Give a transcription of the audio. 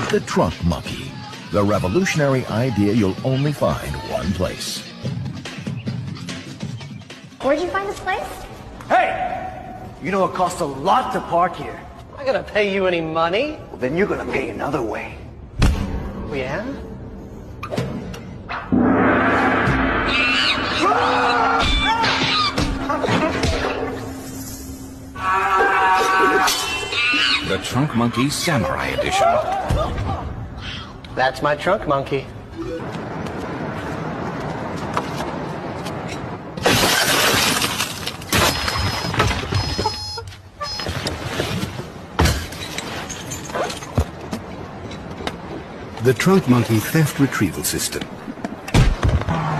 The Trunk Monkey, the revolutionary idea you'll only find one place. Where'd you find this place? Hey! You know it costs a lot to park here. I'm not gonna pay you any money. Well, then you're gonna pay another way. Oh, yeah? The Trunk Monkey Samurai Edition. That's my trunk monkey. The Trunk Monkey Theft Retrieval System.